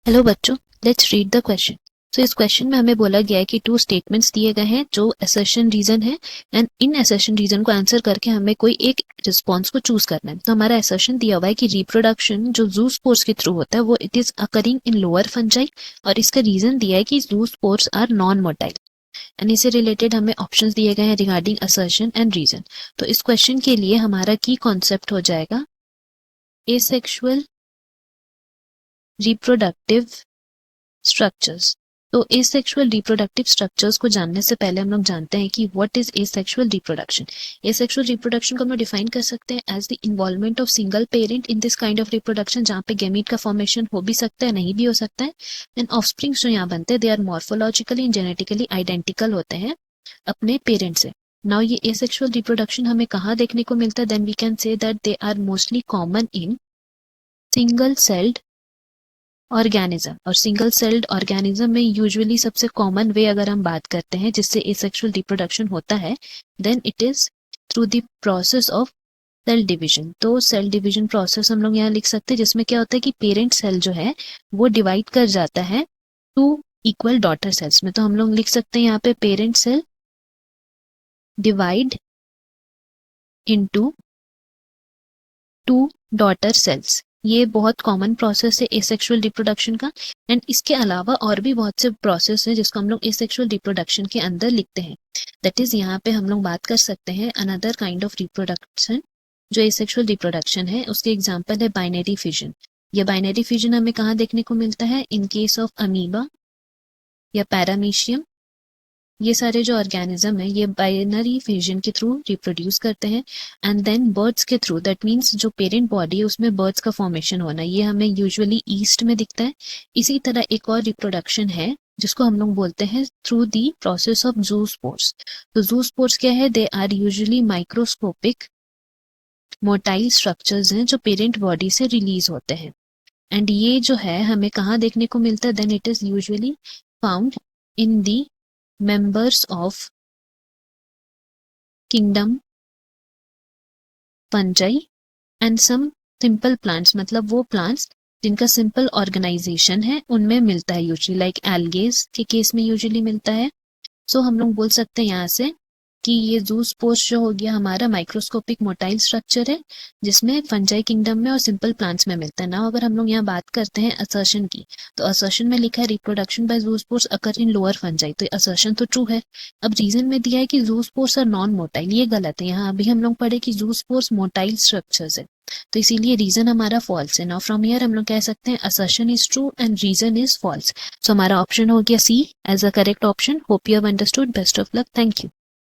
Hello बच्चों, let's read the question. तो इस क्वेश्चन में हमें बोला गया है कि 2 स्टेटमेंट्स दिए गए हैं जो असर्शन रीजन है एंड इन असर्शन रीजन को आंसर करके हमें कोई एक रिस्पॉन्स को चूज करना है। तो हमारा असर्शन दिया हुआ है कि रिप्रोडक्शन जो जू स्पोर्स के थ्रू होता है वो it is occurring in lower fungi, और इसका रीजन दिया है कि zoospores are non motile. And इससे रिलेटेड हमें ऑप्शंस दिए गए हैं रिगार्डिंग असर्शन एंड रीजन। तो इस क्वेश्चन के लिए हमारा की कॉन्सेप्ट हो जाएगा एसेक्सुअल रिप्रोडक्टिव स्ट्रक्चर्स। तो एसेक्सुअल रिप्रोडक्टिव स्ट्रक्चर्स को जानने से पहले हम लोग जानते हैं कि what is asexual reproduction. Asexual reproduction को हम लोग डिफाइन कर सकते हैं as the involvement of single parent in this kind of reproduction, जहाँ पे गैमीट का फॉर्मेशन हो भी सकता है, नहीं भी हो सकता है। एंड ऑफस्प्रिंग्स जो यहाँ बनते हैं they are morphologically and genetically identical होते हैं अपने पेरेंट से। नाउ ये एसेक्सुअल रिप्रोडक्शन हमें कहाँ देखने को मिलता है? Then we can say that they are mostly common in single celled organism. और सिंगल सेल्ड ऑर्गेनिज्म में यूजुअली सबसे कॉमन वे अगर हम बात करते हैं जिससे एसेक्सुअल रिप्रोडक्शन होता है, then it is through the process of cell division. तो सेल डिवीजन प्रोसेस हम लोग यहाँ लिख सकते हैं, जिसमें क्या होता है कि पेरेंट सेल जो है वो डिवाइड कर जाता है टू इक्वल डॉटर सेल्स में। तो हम लोग लिख सकते हैं यहाँ पे parent cell divide into two daughter cells. ये बहुत कॉमन प्रोसेस है एसेक्सुअल रिप्रोडक्शन का। एंड इसके अलावा और भी बहुत से प्रोसेस हैं जिसको हम लोग एसेक्सुअल रिप्रोडक्शन के अंदर लिखते हैं। दैट इज यहाँ पे हम लोग बात कर सकते हैं अनदर काइंड ऑफ रिप्रोडक्शन जो एसेक्सुअल रिप्रोडक्शन है। उसके एग्जाम्पल है बाइनरी फिजन। ये बाइनरी फिजन हमें कहाँ देखने को मिलता है? इन केस ऑफ अमीबा या पैरामीशियम। ये सारे जो ऑर्गेनिज्म है ये बाइनरी फिजन के थ्रू रिप्रोड्यूस करते हैं। एंड देन बर्ड्स के थ्रू, दैट मीन्स जो पेरेंट बॉडी है उसमें बर्ड्स का फॉर्मेशन होना, ये हमें यूजुअली ईस्ट में दिखता है। इसी तरह एक और रिप्रोडक्शन है जिसको हम लोग बोलते हैं through the process of zoospores. तो जूस्पोर्स क्या है? They are usually microscopic motile structures हैं जो पेरेंट बॉडी से रिलीज होते हैं। एंड ये जो है हमें कहाँ देखने को मिलता है? Then it is usually found in the members of kingdom fungi and some simple plants। मतलब वो plants जिनका सिंपल ऑर्गेनाइजेशन है उनमें मिलता है यूजुअली, लाइक एल्गेस के केस में यूजुअली मिलता है। सो हम लोग बोल सकते हैं यहाँ से कि ये जूस्पोर्स जो हो गया हमारा माइक्रोस्कोपिक मोटाइल स्ट्रक्चर है जिसमें फंजाई किंगडम में और सिंपल प्लांट्स में मिलता है। ना अगर हम लोग यहाँ बात करते हैं असर्शन की, तो असर्शन में लिखा है reproduction by zoospores occur in lower fungi. तो असर्शन तो ट्रू है। अब रीजन में दिया है कि जूस्पोर्स और नॉन मोटाइल, ये गलत है। यहाँ अभी हम लोग पढ़े कि जूस्पोर्स मोटाइल स्ट्रक्चर्स है, तो इसीलिए रीजन हमारा फॉल्स है। नाउ फ्रॉम हियर हम लोग कह सकते हैं assertion is true and reason is false. So हमारा ऑप्शन हो गया C as a correct option. Hope you have understood. Best of luck. Thank you.